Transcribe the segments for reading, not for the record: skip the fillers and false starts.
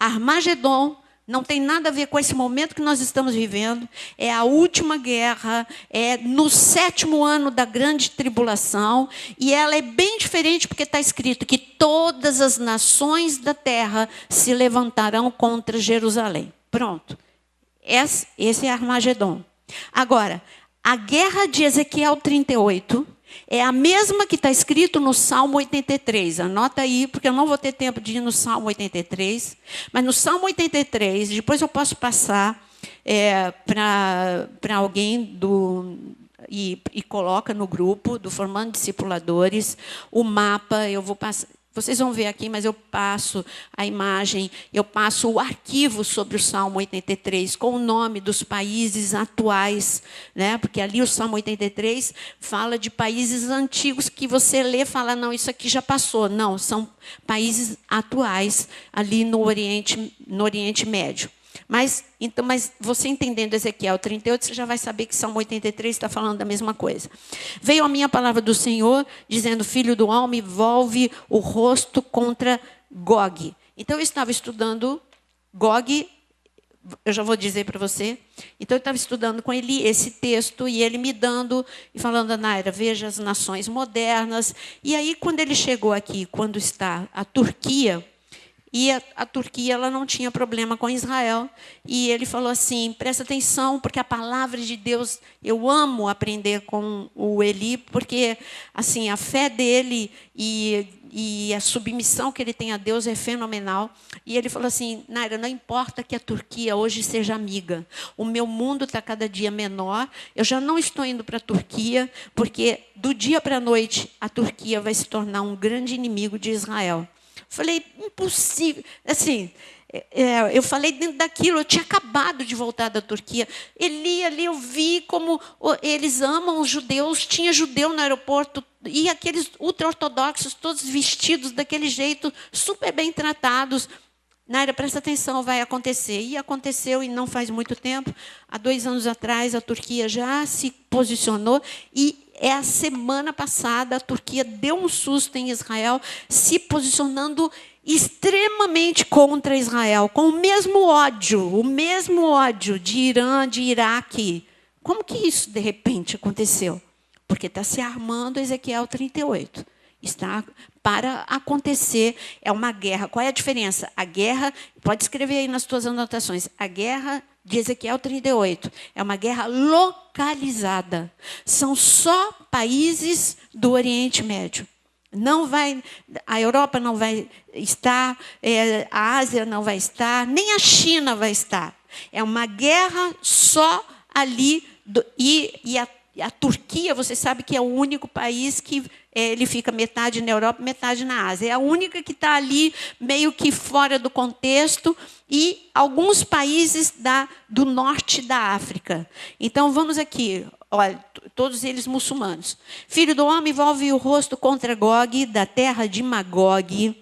Armagedon não tem nada a ver com esse momento que nós estamos vivendo. É a última guerra, é no 7º ano da grande tribulação. E ela é bem diferente porque está escrito que todas as nações da terra se levantarão contra Jerusalém. Pronto. Esse é Armagedon. Agora, a guerra de Ezequiel 38 é a mesma que está escrito no Salmo 83. Anota aí, porque eu não vou ter tempo de ir no Salmo 83. Mas no Salmo 83, depois eu posso passar para alguém e coloca no grupo do Formando Discipuladores o mapa. Eu vou passar. Vocês vão ver aqui, mas eu passo a imagem, eu passo o arquivo sobre o Salmo 83, com o nome dos países atuais, né? Porque ali o Salmo 83 fala de países antigos que você lê e fala, não, isso aqui já passou. Não, são países atuais ali no Oriente Médio. Mas você entendendo Ezequiel 38, você já vai saber que Salmo 83 está falando da mesma coisa. Veio a minha palavra do Senhor, dizendo, filho do homem, volve o rosto contra Gog. Então, eu estava estudando Gog, eu já vou dizer para você. Então, eu estava estudando com ele esse texto, e ele me dando, e falando, Naira, veja as nações modernas. E aí, quando ele chegou aqui, quando está a Turquia, e a Turquia ela não tinha problema com Israel. E ele falou assim, presta atenção, porque a palavra de Deus, eu amo aprender com o Eli, porque assim, a fé dele e a submissão que ele tem a Deus é fenomenal. E ele falou assim, Naira, não importa que a Turquia hoje seja amiga. O meu mundo está cada dia menor. Eu já não estou indo para a Turquia, porque do dia para a noite a Turquia vai se tornar um grande inimigo de Israel. Falei, impossível. Assim, eu falei dentro daquilo, eu tinha acabado de voltar da Turquia. Ali eu vi como eles amam os judeus. Tinha judeu no aeroporto, e aqueles ultra-ortodoxos, todos vestidos daquele jeito, super bem tratados. Naira, presta atenção, vai acontecer. E aconteceu, e não faz muito tempo. Há 2 anos atrás, a Turquia já se posicionou, e a semana passada, a Turquia deu um susto em Israel, se posicionando extremamente contra Israel, com o mesmo ódio de Irã, de Iraque. Como que isso, de repente, aconteceu? Porque está se armando Ezequiel 38. Está para acontecer, é uma guerra. Qual é a diferença? A guerra, pode escrever aí nas suas anotações, a guerra de Ezequiel 38 é uma guerra localizada. São só países do Oriente Médio. Não vai, a Europa não vai estar, a Ásia não vai estar, nem a China vai estar. É uma guerra só ali, e a Turquia, você sabe que é o único país que ele fica metade na Europa, metade na Ásia. É a única que está ali meio que fora do contexto, e alguns países do norte da África. Então, vamos aqui. Olha, todos eles muçulmanos. Filho do homem, volve o rosto contra Gog, da terra de Magog,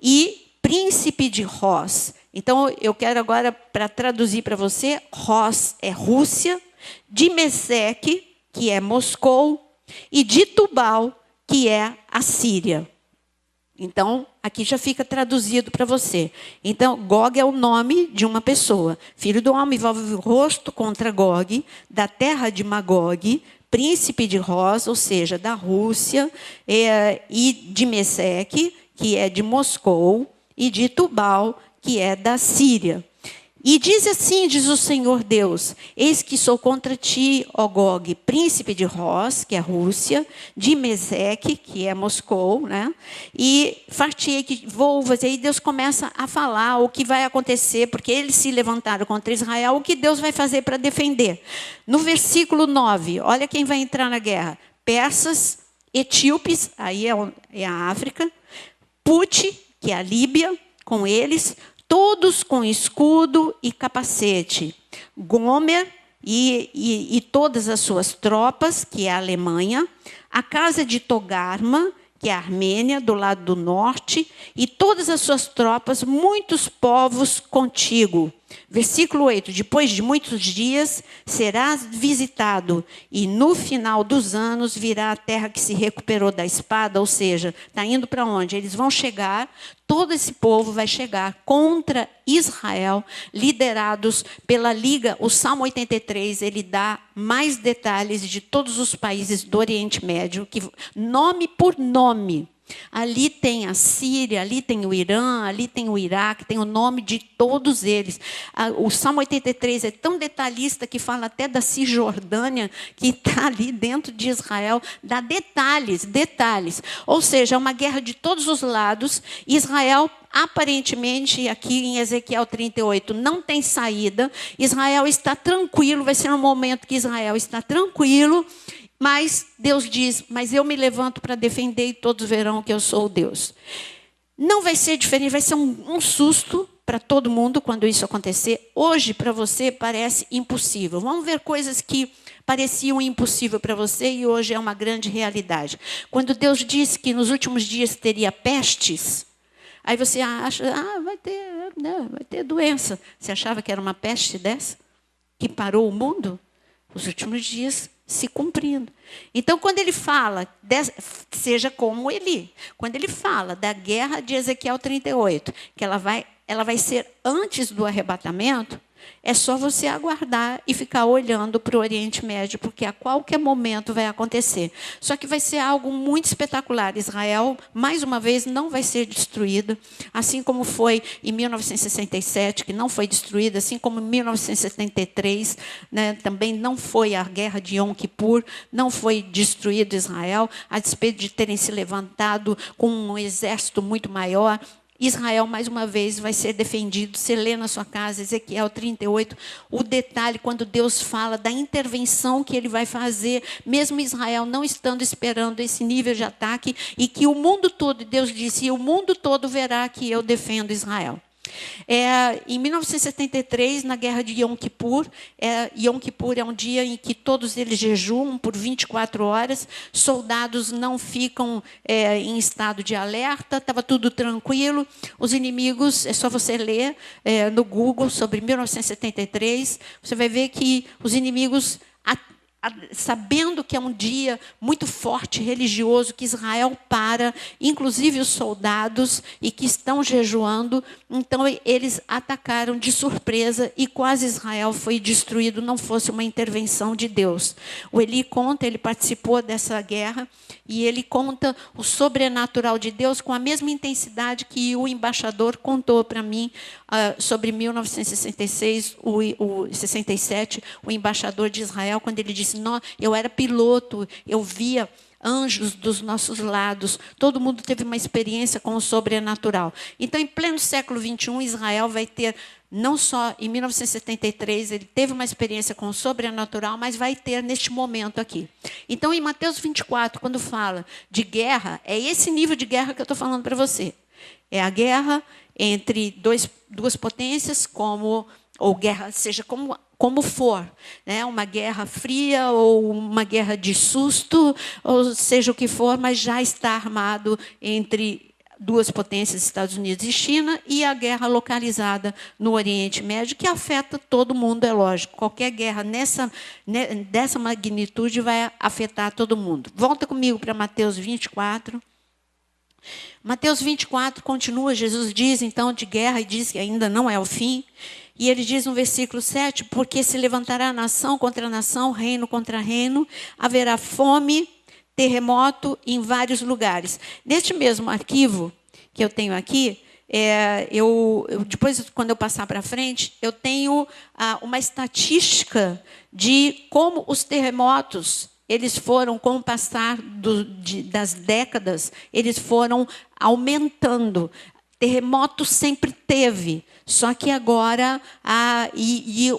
e príncipe de Ross. Então, eu quero agora, para traduzir para você, Ross é Rússia, de Meseque, que é Moscou, e de Tubal, que é a Síria. Então, aqui já fica traduzido para você. Então, Gog é o nome de uma pessoa. Filho do homem, volve o rosto contra Gog, da terra de Magog, príncipe de Ross, ou seja, da Rússia, e de Meseque, que é de Moscou, e de Tubal, que é da Síria. E diz assim, diz o Senhor Deus, eis que sou contra ti, ó Gog, príncipe de Ross, que é Rússia, de Meseque, que é Moscou, né? E fartei que volvas. E aí Deus começa a falar o que vai acontecer, porque eles se levantaram contra Israel, o que Deus vai fazer para defender. No versículo 9, olha quem vai entrar na guerra. Persas, etíopes, aí é a África, Pute, que é a Líbia, com eles, todos com escudo e capacete. Gomer e todas as suas tropas, que é a Alemanha. A casa de Togarma, que é a Armênia, do lado do norte. E todas as suas tropas, muitos povos contigo. Versículo 8, depois de muitos dias serás visitado, e no final dos anos virá a terra que se recuperou da espada, ou seja, está indo para onde? Eles vão chegar, todo esse povo vai chegar contra Israel, liderados pela Liga. O Salmo 83, ele dá mais detalhes de todos os países do Oriente Médio, que, nome por nome. Ali tem a Síria, ali tem o Irã, ali tem o Iraque, tem o nome de todos eles. O Salmo 83 é tão detalhista que fala até da Cisjordânia, que está ali dentro de Israel, dá detalhes. Ou seja, é uma guerra de todos os lados. Israel, aparentemente, aqui em Ezequiel 38, não tem saída. Israel está tranquilo, vai ser um momento que Israel está tranquilo. Mas Deus diz, mas eu me levanto para defender e todos verão que eu sou o Deus. Não vai ser diferente, vai ser um susto para todo mundo quando isso acontecer. Hoje, para você, parece impossível. Vamos ver coisas que pareciam impossível para você e hoje é uma grande realidade. Quando Deus disse que nos últimos dias teria pestes, aí você acha, vai ter doença. Você achava que era uma peste dessa? Que parou o mundo? Os últimos dias se cumprindo. Então, quando ele fala, seja como Eli, quando ele fala da guerra de Ezequiel 38, que ela vai ser antes do arrebatamento, é só você aguardar e ficar olhando para o Oriente Médio, porque a qualquer momento vai acontecer. Só que vai ser algo muito espetacular. Israel, mais uma vez, não vai ser destruída, assim como foi em 1967, que não foi destruída, assim como em 1973, né, também não foi a guerra de Yom Kippur, não foi destruído Israel, a despeito de terem se levantado com um exército muito maior. Israel, mais uma vez, vai ser defendido. Você lê na sua casa, Ezequiel 38, o detalhe, quando Deus fala da intervenção que ele vai fazer, mesmo Israel não estando esperando esse nível de ataque, e que o mundo todo, Deus disse, o mundo todo verá que eu defendo Israel. Em 1973, na guerra de Yom Kippur, Yom Kippur é um dia em que todos eles jejuam por 24 horas, soldados não ficam em estado de alerta, estava tudo tranquilo, os inimigos, é só você ler no Google sobre 1973, você vai ver que os inimigos, sabendo que é um dia muito forte, religioso, que Israel para, inclusive os soldados, e que estão jejuando, então eles atacaram de surpresa e quase Israel foi destruído, não fosse uma intervenção de Deus. O Eli conta, ele participou dessa guerra, e ele conta o sobrenatural de Deus com a mesma intensidade que o embaixador contou para mim sobre 1966, 67, o embaixador de Israel, quando ele disse, eu era piloto, eu via anjos dos nossos lados, todo mundo teve uma experiência com o sobrenatural. Então, em pleno século XXI, Israel vai ter, não só em 1973, ele teve uma experiência com o sobrenatural, mas vai ter neste momento aqui. Então, em Mateus 24, quando fala de guerra, é esse nível de guerra que eu estou falando para você. É a guerra entre duas potências, ou guerra, seja como for, né? Uma guerra fria ou uma guerra de susto, ou seja o que for, mas já está armado entre duas potências, Estados Unidos e China, e a guerra localizada no Oriente Médio, que afeta todo mundo, é lógico. Qualquer guerra dessa magnitude vai afetar todo mundo. Volta comigo para Mateus 24. Mateus 24 continua, Jesus diz então de guerra e diz que ainda não é o fim. E ele diz no versículo 7, porque se levantará nação contra nação, reino contra reino, haverá fome, terremoto em vários lugares. Neste mesmo arquivo que eu tenho aqui, depois, quando eu passar para frente, eu tenho uma estatística de como os terremotos, eles foram, com o passar das décadas, eles foram aumentando. Terremoto sempre teve, só que agora,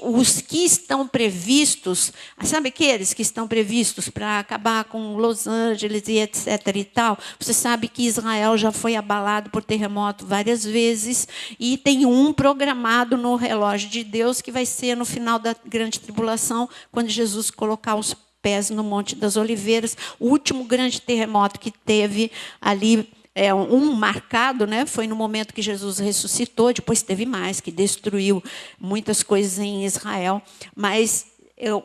os que estão previstos, sabe aqueles que estão previstos para acabar com Los Angeles e etc. e tal? Você sabe que Israel já foi abalado por terremoto várias vezes e tem um programado no relógio de Deus que vai ser no final da grande tribulação, quando Jesus colocar os pés no Monte das Oliveiras, o último grande terremoto que teve ali um marcado, né? Foi no momento que Jesus ressuscitou, depois teve mais, que destruiu muitas coisas em Israel, mas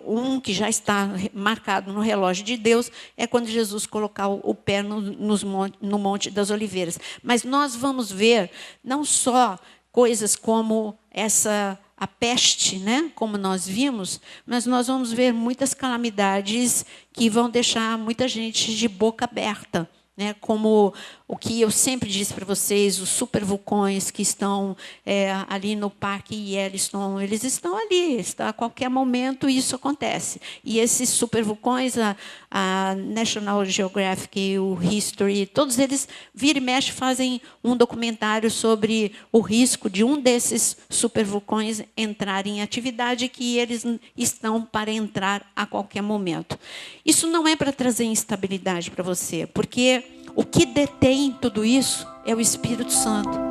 um que já está marcado no relógio de Deus é quando Jesus colocar o pé no Monte das Oliveiras. Mas nós vamos ver não só coisas como a peste, né, como nós vimos, mas nós vamos ver muitas calamidades que vão deixar muita gente de boca aberta, né, como o que eu sempre disse para vocês, os supervulcões que estão ali no Parque Yellowstone, eles estão ali, a qualquer momento isso acontece. E esses supervulcões, a National Geographic, o History, todos eles, vira e mexe, fazem um documentário sobre o risco de um desses supervulcões entrar em atividade, que eles estão para entrar a qualquer momento. Isso não é para trazer instabilidade para você, porque o que detém tudo isso é o Espírito Santo.